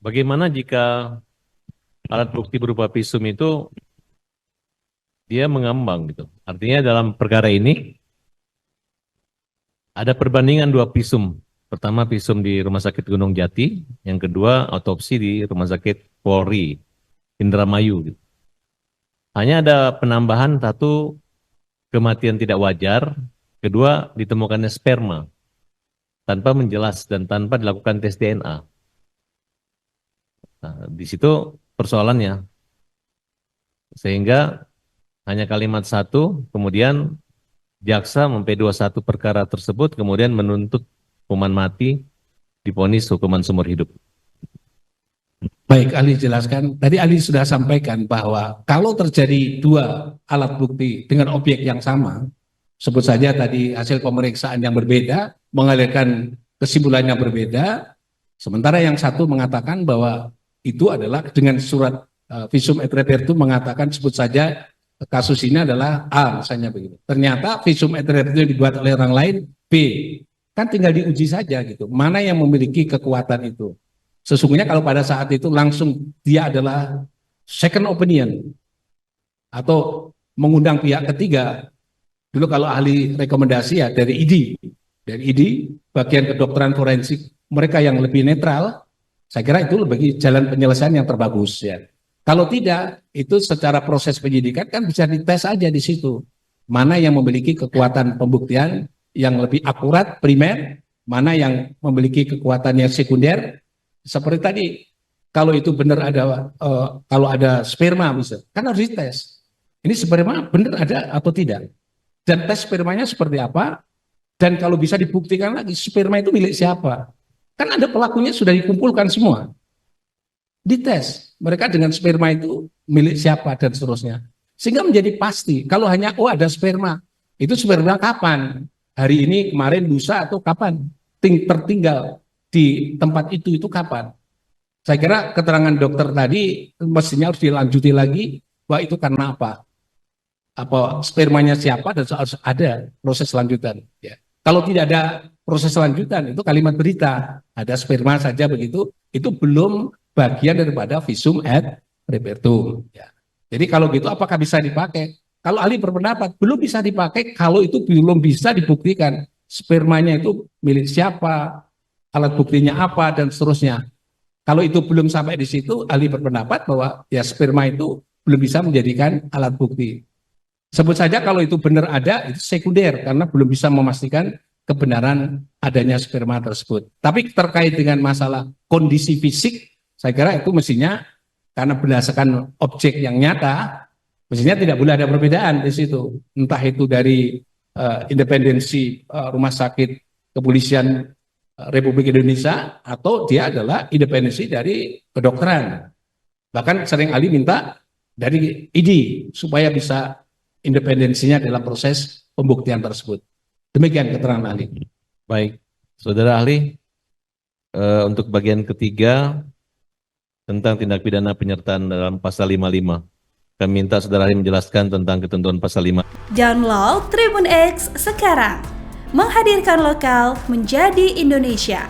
bagaimana jika alat bukti berupa visum itu dia mengambang gitu. Artinya dalam perkara ini ada perbandingan dua visum. Pertama visum di Rumah Sakit Gunung Jati, yang kedua autopsi di Rumah Sakit Polri, Indramayu. Gitu. Hanya ada penambahan satu kematian tidak wajar, kedua ditemukannya sperma tanpa menjelas dan tanpa dilakukan tes DNA. Nah, di situ persoalannya. Sehingga hanya kalimat satu, kemudian jaksa memp21 perkara tersebut, kemudian menuntut hukuman mati, divonis hukuman seumur hidup. Baik, ahli jelaskan. Tadi ahli sudah sampaikan bahwa kalau terjadi dua alat bukti dengan objek yang sama, sebut saja tadi hasil pemeriksaan yang berbeda, mengalirkan kesimpulan yang berbeda, sementara yang satu mengatakan bahwa itu adalah dengan surat visum et repertum mengatakan sebut saja kasus ini adalah A misalnya begitu. Ternyata visum et repertum dibuat oleh orang lain B. Kan tinggal diuji saja gitu. Mana yang memiliki kekuatan itu? Sesungguhnya kalau pada saat itu langsung dia adalah second opinion atau mengundang pihak ketiga. Dulu kalau ahli rekomendasi ya dari ID, bagian kedokteran forensik, mereka yang lebih netral, saya kira itu lebih jalan penyelesaian yang terbagus ya. Kalau tidak, itu secara proses penyidikan kan bisa dites aja di situ. Mana yang memiliki kekuatan pembuktian yang lebih akurat primer, mana yang memiliki kekuatan yang sekunder. Seperti tadi, kalau itu benar ada, kalau ada sperma bisa, kan harus dites. Ini sperma benar ada atau tidak? Dan tes spermanya seperti apa? Dan kalau bisa dibuktikan lagi, sperma itu milik siapa? Kan ada pelakunya sudah dikumpulkan semua. Dites, mereka dengan sperma itu milik siapa dan seterusnya. Sehingga menjadi pasti, kalau hanya, oh ada sperma, itu sperma kapan? Hari ini, kemarin, lusa, atau kapan? Tertinggal di tempat itu kapan? Saya kira keterangan dokter tadi mestinya harus dilanjuti lagi bahwa itu karena apa spermanya siapa dan harus ada proses lanjutan. Ya. Kalau tidak ada proses lanjutan itu kalimat berita ada sperma saja begitu itu belum bagian daripada visum et repertum. Ya. Jadi kalau gitu apakah bisa dipakai? Kalau ahli berpendapat belum bisa dipakai kalau itu belum bisa dibuktikan spermanya itu milik siapa, alat buktinya apa dan seterusnya. Kalau itu belum sampai di situ, ahli berpendapat bahwa ya sperma itu belum bisa menjadikan alat bukti. Sebut saja kalau itu benar ada, itu sekunder karena belum bisa memastikan kebenaran adanya sperma tersebut. Tapi terkait dengan masalah kondisi fisik, saya kira itu mestinya karena berdasarkan objek yang nyata, mestinya tidak boleh ada perbedaan di situ. Entah itu dari independensi rumah sakit kepolisian Republik Indonesia atau dia adalah independensi dari kedokteran. Bahkan sering ahli minta dari ID supaya bisa independensinya dalam proses pembuktian tersebut. Demikian keterangan ahli. Baik, saudara ahli, untuk bagian ketiga tentang tindak pidana penyertaan dalam pasal 55. Kami minta saudara ahli menjelaskan tentang ketentuan pasal 5. Download Tribun X sekarang. Menghadirkan lokal menjadi Indonesia.